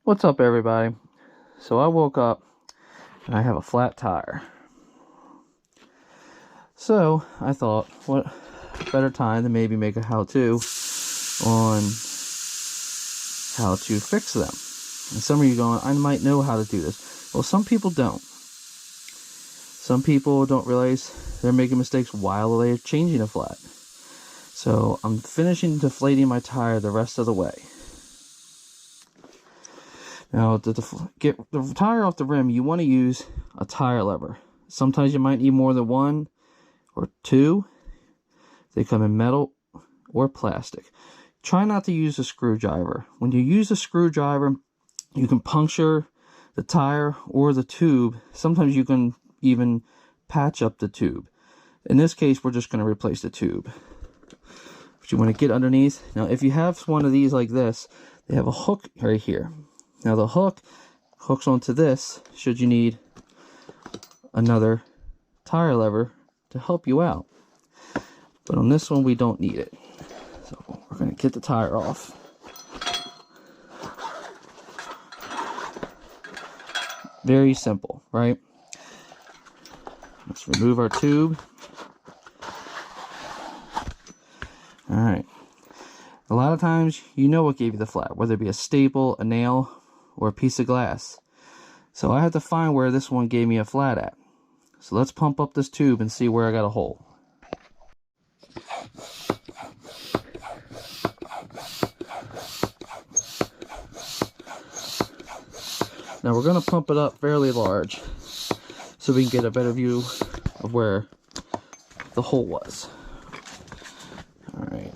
What's up, everybody? So I woke up and I have a flat tire. So I thought, what better time to maybe make a how-to on how to fix them. And some of you going, I might know how to do this. Well, some people don't. Some people don't realize they're making mistakes while they're changing a flat. So I'm finishing deflating my tire the rest of the way. Now, to get the tire off the rim, you want to use a tire lever. Sometimes you might need more than one or two. They come in metal or plastic. Try not to use a screwdriver. When you use a screwdriver, you can puncture the tire or the tube. Sometimes you can even patch up the tube. In this case, we're just going to replace the tube. But you want to get underneath. Now, if you have one of these like this, they have a hook right here. Now the hook hooks onto this should you need another tire lever to help you out. But on this one we don't need it. So we're going to get the tire off. Very simple, right? Let's remove our tube. Alright. A lot of times you know what gave you the flat, whether it be a staple, a nail, or a piece of glass. So I had to find where this one gave me a flat at. So let's pump up this tube and see where I got a hole. Now we're going to pump it up fairly large so we can get a better view of where the hole was. Alright.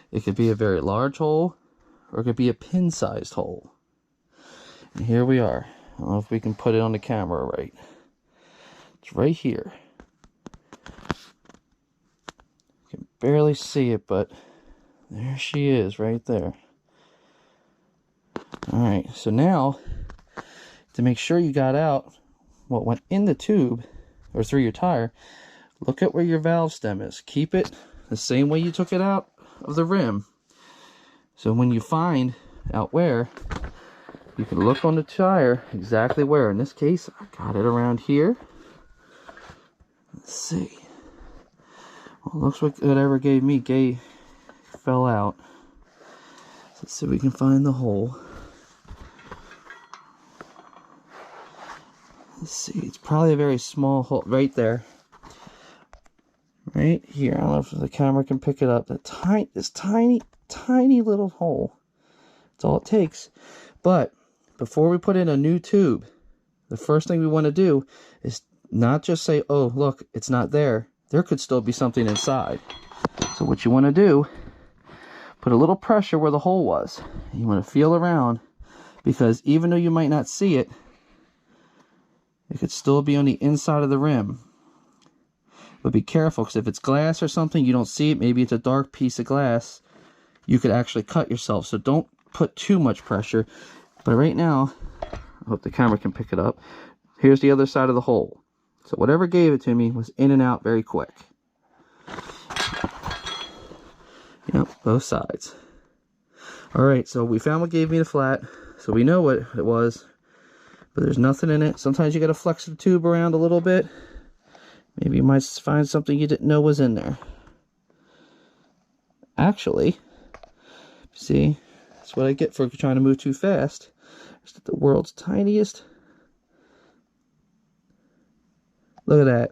It could be a very large hole, or it could be a pin-sized hole. And here we are. I don't know if we can put it on the camera right. It's right here. You can barely see it, but there she is right there. Alright, so now, to make sure you got out what went in the tube, or through your tire, look at where your valve stem is. Keep it the same way you took it out of the rim. So when you find out where, you can look on the tire exactly where. In this case, I got it around here. Let's see. Well, looks like whatever gave me fell out. So let's see if we can find the hole. Let's see. It's probably a very small hole right there. Right here. I don't know if the camera can pick it up. This tiny little hole. That's all it takes. But before we put in a new tube, the first thing we want to do is not just say, oh, look, it's not there. There could still be something inside. So what you want to do, put a little pressure where the hole was. You want to feel around, because even though you might not see it, it could still be on the inside of the rim. But be careful, because if it's glass or something, you don't see it. Maybe it's a dark piece of glass. You could actually cut yourself. So don't put too much pressure. But right now, I hope the camera can pick it up. Here's the other side of the hole. So whatever gave it to me was in and out very quick. Yep, both sides. Alright, so we found what gave me the flat. So we know what it was. But there's nothing in it. Sometimes you got to flex the tube around a little bit. Maybe you might find something you didn't know was in there. Actually, see, that's what I get for trying to move too fast. It's the world's tiniest. Look at that.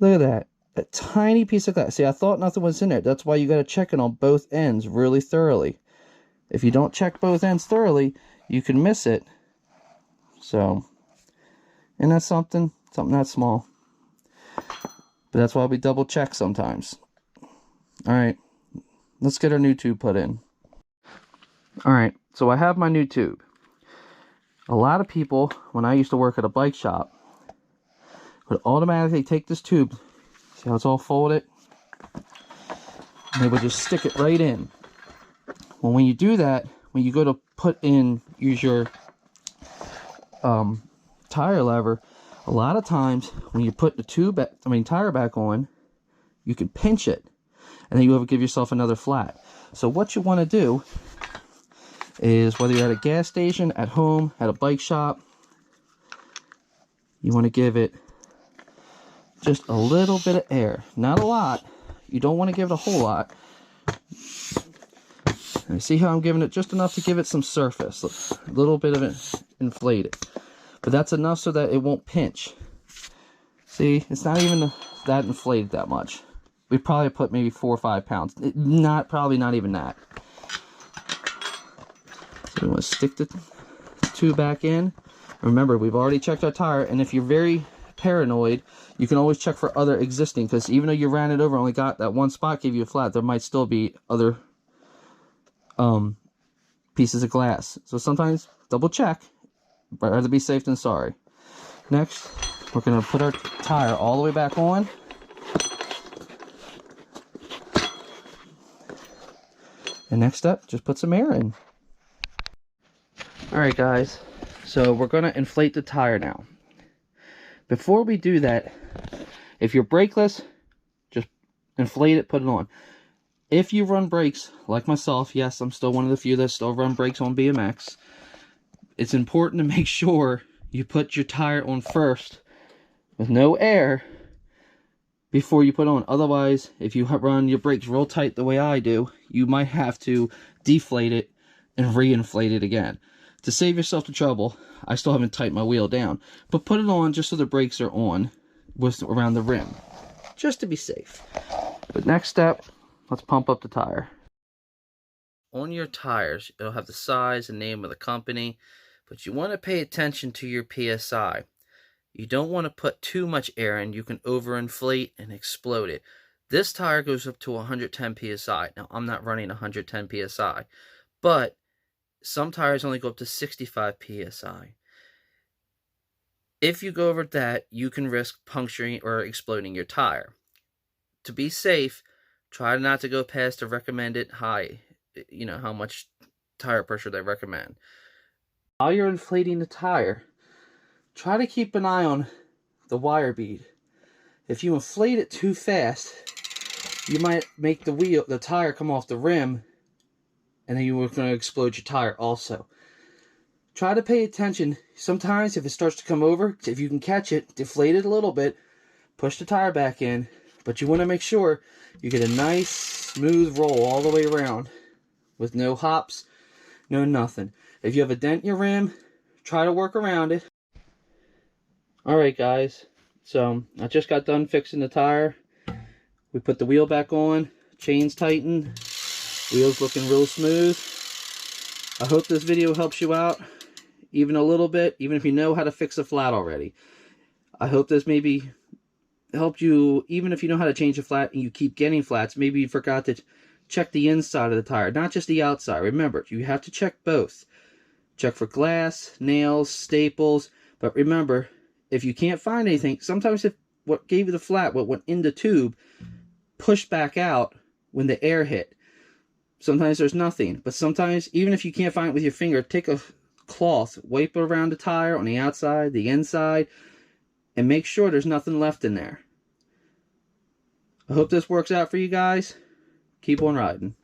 Look at that. A tiny piece of glass. See, I thought nothing was in there. That's why you got to check it on both ends really thoroughly. If you don't check both ends thoroughly, you can miss it. So, and that's something that small. But that's why we double check sometimes. Alright, let's get our new tube put in. Alright, so I have my new tube. A lot of people, when I used to work at a bike shop, would automatically take this tube. See how it's all folded? And they would just stick it right in. Well, when you do that, when you go to use your tire lever, a lot of times when you put the tire back on, you can pinch it, and then you will give yourself another flat. So what you want to do is, whether you're at a gas station, at home, at a bike shop, you want to give it just a little bit of air. Not a lot. You don't want to give it a whole lot. And see how I'm giving it just enough to give it some surface. A little bit of it inflated. But that's enough so that it won't pinch. See, it's not even that inflated that much. We probably put maybe 4 or 5 pounds. Probably not even that. So we want to stick the tube back in. Remember, we've already checked our tire, and if you're very paranoid, you can always check for other existing, because even though you ran it over, only got that one spot, gave you a flat, there might still be other pieces of glass. So sometimes double check. Rather be safe than sorry. Next, we're going to put our tire all the way back on. And next step, just put some air in. Alright guys, so we're going to inflate the tire now. Before we do that, if you're brakeless, just inflate it, put it on. If you run brakes, like myself, yes, I'm still one of the few that still run brakes on BMX, it's important to make sure you put your tire on first with no air before you put on. Otherwise, if you run your brakes real tight the way I do, you might have to deflate it and re-inflate it again. To save yourself the trouble, I still haven't tightened my wheel down, but put it on just so the brakes are on around the rim, just to be safe. But next step, let's pump up the tire. On your tires, it'll have the size and name of the company, but you want to pay attention to your PSI. You don't want to put too much air in. You can overinflate and explode it. This tire goes up to 110 PSI. Now, I'm not running 110 PSI, but some tires only go up to 65 PSI. If you go over that, you can risk puncturing or exploding your tire. To be safe, try not to go past the recommended high, how much tire pressure they recommend. While you're inflating the tire, try to keep an eye on the wire bead. If you inflate it too fast, you might make the tire come off the rim, and then you're going to explode your tire also. Try to pay attention. Sometimes if it starts to come over, if you can catch it, deflate it a little bit, push the tire back in, but you want to make sure you get a nice smooth roll all the way around with no hops, no nothing. If you have a dent in your rim, try to work around it. Alright guys, so I just got done fixing the tire. We put the wheel back on, chains tightened, wheels looking real smooth. I hope this video helps you out even a little bit, even if you know how to fix a flat already. I hope this maybe helped you, even if you know how to change a flat and you keep getting flats. Maybe you forgot to check the inside of the tire, not just the outside. Remember, you have to check both. Check for glass, nails, staples, but remember, if you can't find anything, sometimes if what gave you the flat, what went in the tube, pushed back out when the air hit. Sometimes there's nothing, but sometimes, even if you can't find it with your finger, take a cloth, wipe it around the tire on the outside, the inside, and make sure there's nothing left in there. I hope this works out for you guys. Keep on riding.